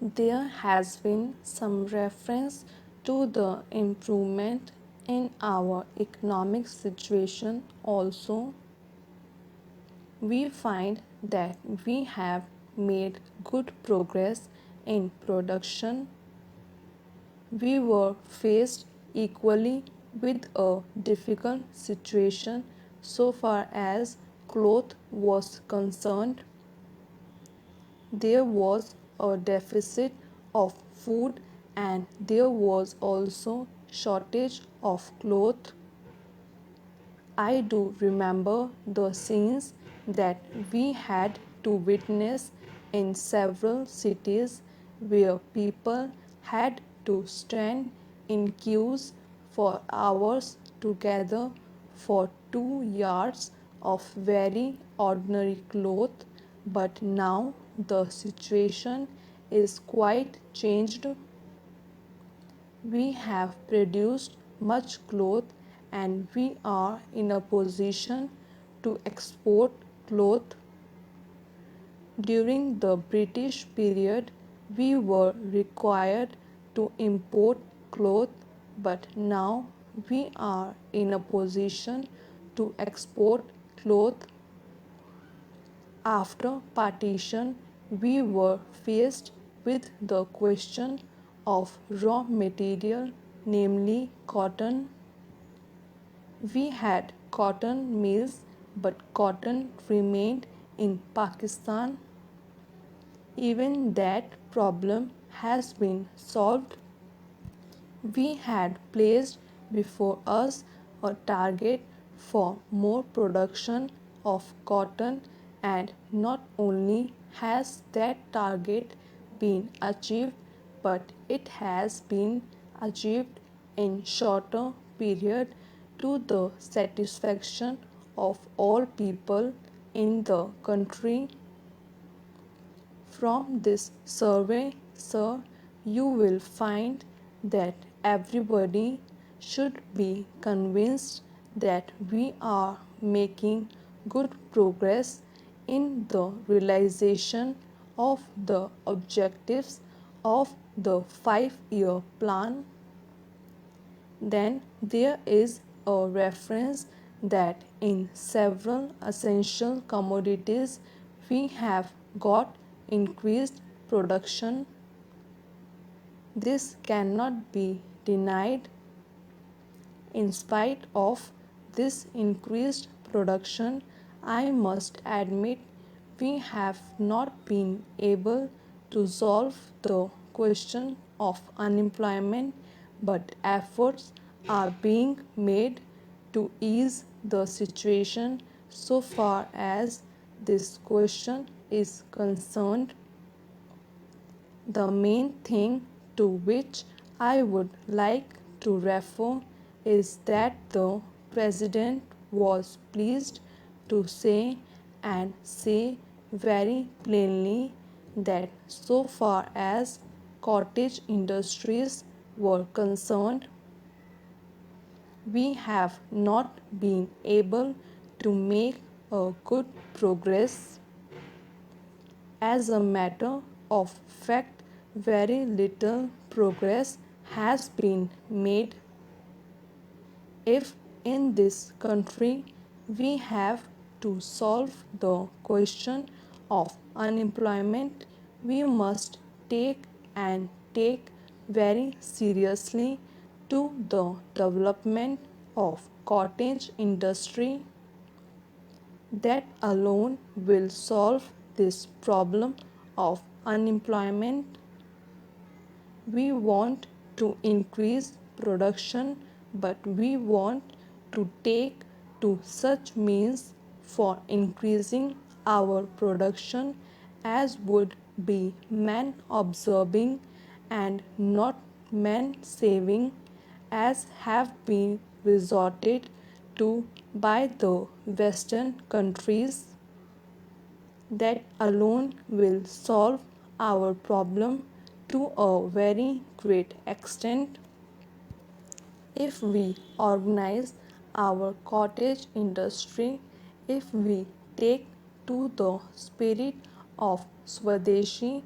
There has been some reference to the improvement in our economic situation also. We find that we have made good progress in production. We were faced equally with a difficult situation so far as cloth was concerned. There was a deficit of food and there was also shortage of cloth. I do remember the scenes that we had to witness in several cities where people had to stand in queues for hours together for 2 yards of very ordinary cloth, but now the situation is quite changed. We have produced much cloth and we are in a position to export cloth. During the British period, we were required to import cloth, but now we are in a position to export cloth. After partition, we were faced with the question of raw material, namely cotton. We had cotton mills, but cotton remained in Pakistan. Even that problem has been solved. We had placed before us a target for more production of cotton, and not only has that target been achieved, but it has been achieved in shorter period to the satisfaction of all people in the country. From this survey, sir, you will find that everybody should be convinced that we are making good progress in the realization of the objectives of the 5-year plan. Then there is a reference that in several essential commodities we have got increased production. This cannot be denied. In spite of this increased production, I must admit we have not been able to solve the question of unemployment, but efforts are being made to ease the situation so far as this question is concerned. The main thing to which I would like to refer is that the President was pleased to say and say very plainly that so far as cottage industries were concerned, we have not been able to make a good progress. As a matter of fact, very little progress has been made. If in this country we have to solve the question of unemployment, we must take very seriously to the development of cottage industry. That alone will solve this problem of unemployment. We want to increase production, but we want to take to such means for increasing our production as would be man observing and not man saving, as have been resorted to by the Western countries. That alone will solve our problem to a very great extent. If we organize our cottage industry, If we take to the spirit of Swadeshi,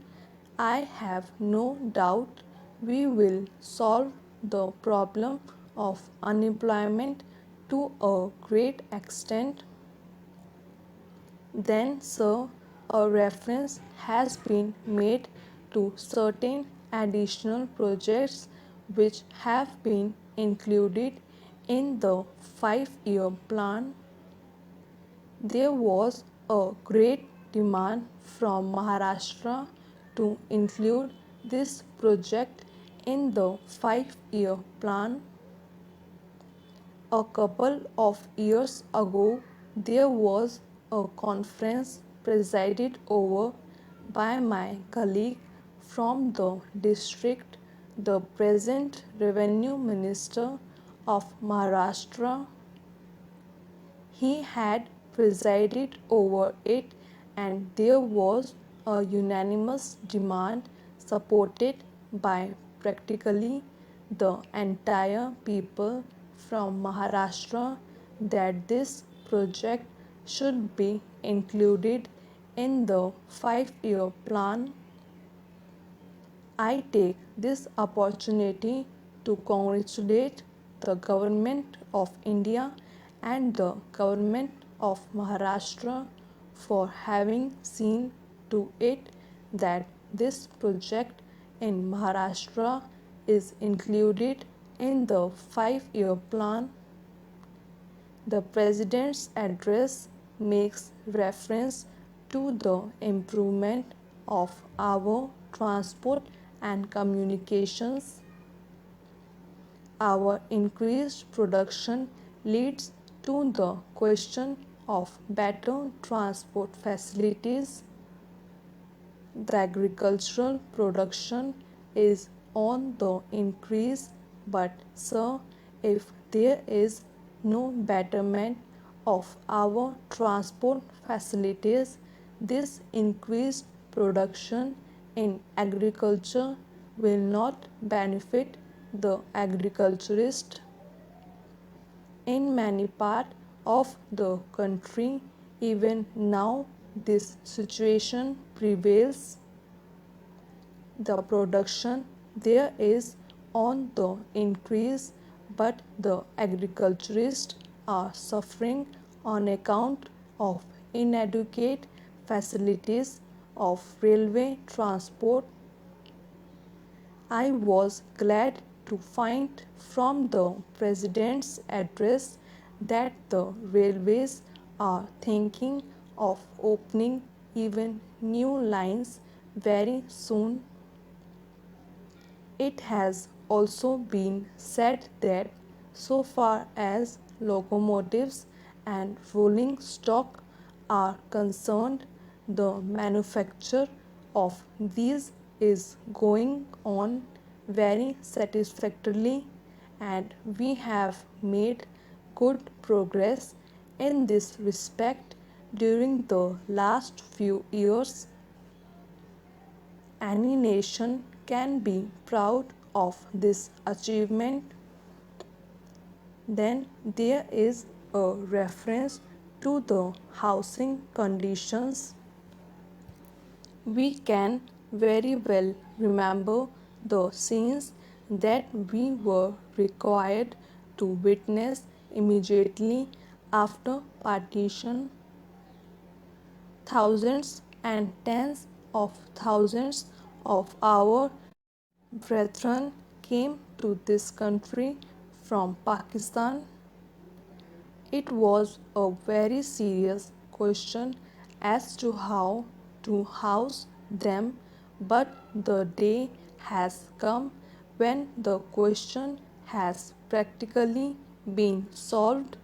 I have no doubt we will solve the problem of unemployment to a great extent. Then, sir, a reference has been made to certain additional projects which have been included in the 5-year plan. There was a great demand from Maharashtra to include this project in the 5-year plan. A couple of years ago, there was a conference presided over by my colleague from the district, the present Revenue Minister of Maharashtra. He had presided over it, and there was a unanimous demand supported by practically the entire people from Maharashtra that this project should be included in the 5-year plan. I take this opportunity to congratulate the Government of India and the Government of Maharashtra for having seen to it that this project in Maharashtra is included in the 5-year plan. The President's address makes reference to the improvement of our transport and communications. Our increased production leads to the question of better transport facilities. The agricultural production is on the increase, but sir, if there is no betterment of our transport facilities, this increased production in agriculture will not benefit the agriculturist. In many parts of the country, even now, this situation prevails. The production there is on the increase, but the agriculturists are suffering on account of inadequate facilities of railway transport. I was glad to find from the President's address that the railways are thinking of opening even new lines very soon. It has also been said that so far as locomotives and rolling stock are concerned, the manufacture of these is going on very satisfactorily, and we have made good progress in this respect during the last few years. Any nation can be proud of this achievement. Then there is a reference to the housing conditions. We can very well remember the scenes that we were required to witness immediately after partition. Thousands and tens of thousands of our brethren came to this country from Pakistan. It was a very serious question as to how to house them, but the day has come when the question has practically been solved,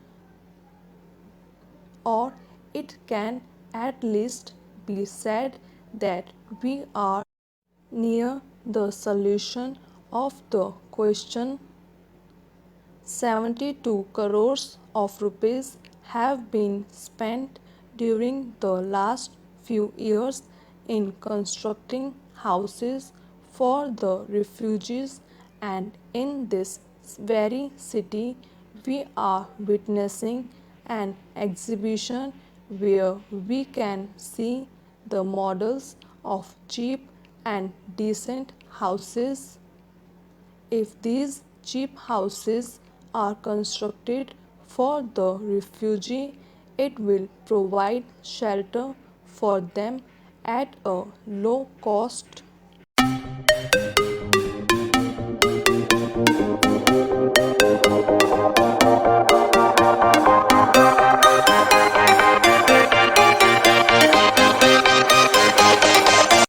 or it can at least be said that we are near the solution of the question. 72 crores of rupees have been spent during the last few years in constructing houses for the refugees, and in this very city we are witnessing an exhibition where we can see the models of cheap and decent houses. If these cheap houses are constructed for the refugee, it will provide shelter for them at a low cost